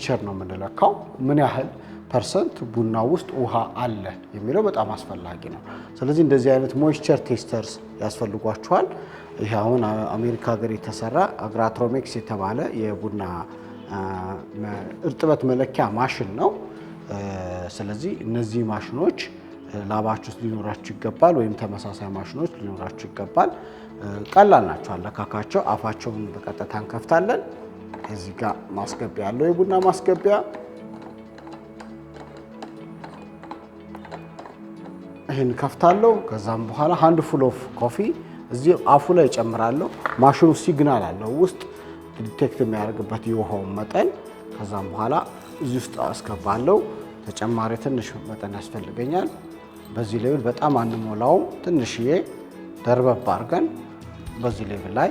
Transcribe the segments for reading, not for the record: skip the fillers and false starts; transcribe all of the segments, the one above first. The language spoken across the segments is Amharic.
ቴምፕሬቸር ነው የምንለካው። ምን ያህል ፐርሰንት ቡና ውስጥ ውሃ አለ የሚለው በጣም አስፈላጊ ነው። ስለዚህ እንደዚህ አይነት ሞይስቸር ቴስተርስ ያስፈልጓቸዋል። ይሄ አሁን አሜሪካ ሀገር የተሰራ አግራትሮሜክስ የተባለ የቡና እርጥበት መለኪያ ማሽን ነው። ስለዚህ እነዚህ ማሽኖች ላባችሁ ውስጥ ሊኖራችሁ ይገባል፣ ወይም ተመሳሳይ ማሽኖች ሊኖራችሁ ይገባል። ቀላል ናቸው አለካካቸው። አፋቸውን በቀጥታ እንከፍታለን። እዚህ ጋር ማስገቢያ ያለው የቡና ማስገቢያ ይሄን ከፍታለሁ። ከዛም በኋላ ሃንድ ፉል ኦፍ ኮፊ እዚህ አፉ ላይ ጨምራለሁ። ማሽኑ ሲግናል አለው ውስጥ ዲቴክት የሚያደርግበት የውሃውን መጠን። ከዛም በኋላ እዚህ ውስጥ አስገባለሁ። ተጨማሪ ትንሽ መጠን ያስፈልገኛል። በዚህ ሌቭል በጣም አንሞላውም። ትንሽዬ ደርበብ አድርገን በዚህ ሌቭል ላይ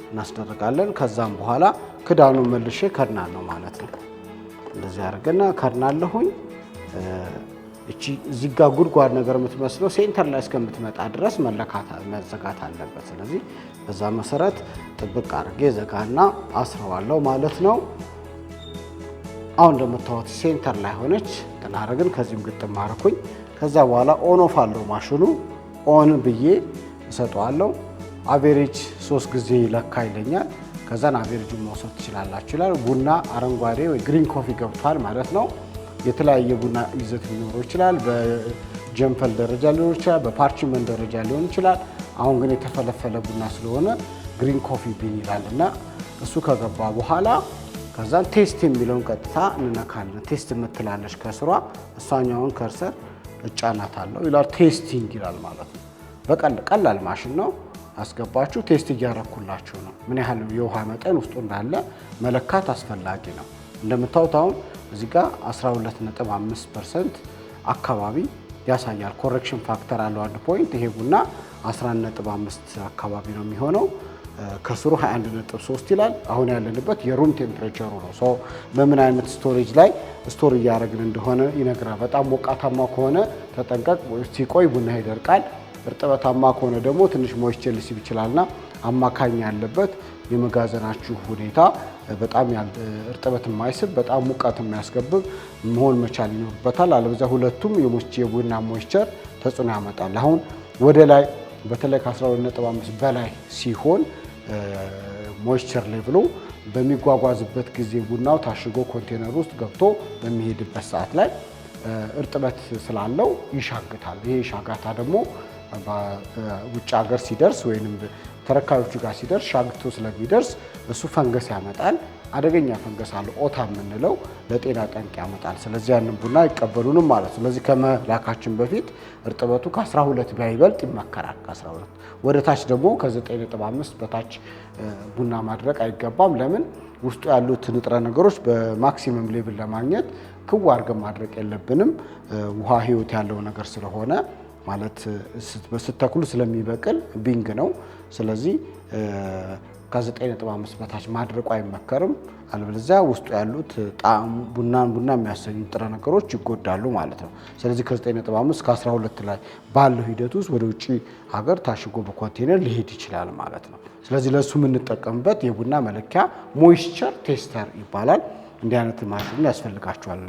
እናስደርጋለን። ከዛም በኋላ ክዳኑን መልሼ ከድናለሁ ማለት ነው። እንደዚህ አድርገና ከድናለሁኝ። እቺ እዚህ ጋር ጉድጓድ ነገር የምትመስለው ሴንተር ላይ እስከምትመጣ ድረስ መዘጋት አለበት። ስለዚህ በዛ መሰረት ጥብቅ አድርጌ ዘጋና አስረዋለሁ ማለት ነው። አሁን እንደምታዩት ሴንተር ላይ ሆነች። ተናረግን ከዚህም ግጥም አርኩኝ። ከዛ በኋላ ኦን ኦፍ አለው ማሽኑ። ኦን ብዬ እሰጠዋለሁ። አቬሬጅ 3 ጊዜ ይለካ ይለኛል። ከዛን አቬሬጁን መውሰድ ትችላላችሁ ይላል። ቡና አረንጓዴ ወይ ግሪን ኮፊ ገብቷል ማለት ነው። የተለያየ ቡና ይዘት ሊኖረው ይችላል። በጀምፐል ደረጃ ሊሆን ይችላል፣ በፓርችመንት ደረጃ ሊሆን ይችላል። አሁን ግን የተፈለፈለ ቡና ስለሆነ ግሪን ኮፊ ቢን ይላልና እሱ ከገባ በኋላ ከዛን ቴስት የሚለውን ቀጥታ እንነካለን። ቴስት የምትላለች ከስሯ እሷኛውን ከርሰር እጫናታለሁ ይላል። ቴስቲንግ ይላል ማለት ነው። በቀላል ማሽን ነው። አስገባችሁ ቴስት እያረኩላችሁ ነው። ምን ያህል የውሃ መጠን ውስጡ እንዳለ መለካት አስፈላጊ ነው። እንደምታዩት አሁን እዚህ ጋር 12.5% አካባቢ ያሳያል። ኮሬክሽን ፋክተር አለው 1 ፖይንት። ይሄ ቡና 11.5 አካባቢ ነው የሚሆነው። ከስሩ 21.3 ይላል። አሁን ያለንበት የሩም ቴምፕሬቸሩ ነው። ሶ በምን አይነት ስቶሬጅ ላይ ስቶር እያደረግን እንደሆነ ይነግራል። በጣም ሞቃታማ ከሆነ ተጠንቀቅ፣ ሲቆይ ቡና ይደርቃል። እርጥበታማ ከሆነ ደግሞ ትንሽ ሞይስቸር ሊስብ ይችላልና አማካኝ ያለበት የመጋዘናችሁ ሁኔታ በጣም እርጥበት የማይስብ በጣም ሙቀት የሚያስገብብ መሆን መቻል ይኖርበታል። አለበለዚያ ሁለቱም የቡና ሞይስቸር ተጽዕኖ ያመጣል። አሁን ወደ ላይ በተለይ ከ12.5 በላይ ሲሆን ሞይስቸር ሌቭሉ በሚጓጓዝበት ጊዜ ቡናው ታሽጎ ኮንቴነር ውስጥ ገብቶ በሚሄድበት ሰዓት ላይ እርጥበት ስላለው ይሻግታል። ይሄ ሻጋታ ደግሞ ውጭ ሀገር ሲደርስ ወይንም ተረካዮቹ ጋር ሲደርስ ሻግቶ ስለሚደርስ እሱ ፈንገስ ያመጣል። አደገኛ ፈንገስ አለ፣ ኦታ የምንለው ለጤና ጠንቅ ያመጣል። ስለዚህ ያንን ቡና አይቀበሉንም ማለት ነው። ስለዚህ ከመላካችን በፊት እርጥበቱ ከ12 ባይበልጥ ይመከራል። ከ12 ወደ ታች ደግሞ ከ9.5 በታች ቡና ማድረቅ አይገባም። ለምን? ውስጡ ያሉት ንጥረ ነገሮች በማክሲመም ሌቭል ለማግኘት ክው አድርገን ማድረቅ የለብንም። ውሃ ህይወት ያለው ነገር ስለሆነ ማለት ስተክሉ ስለሚበቅል ቢንግ ነው። ስለዚህ ከ9.5 በታች ማድረቁ አይመከርም። አለበለዚያ ውስጡ ያሉት ጣዕሙ ቡና የሚያሰኙ ንጥረ ነገሮች ይጎዳሉ ማለት ነው። ስለዚህ ከ9.5 ከ12 ላይ ባለው ሂደት ውስጥ ወደ ውጭ ሀገር ታሽጎ በኮንቴነር ሊሄድ ይችላል ማለት ነው። ስለዚህ ለሱ የምንጠቀምበት የቡና መለኪያ ሞይስቸር ቴስተር ይባላል። እንዲህ አይነት ማሽን ያስፈልጋቸዋል።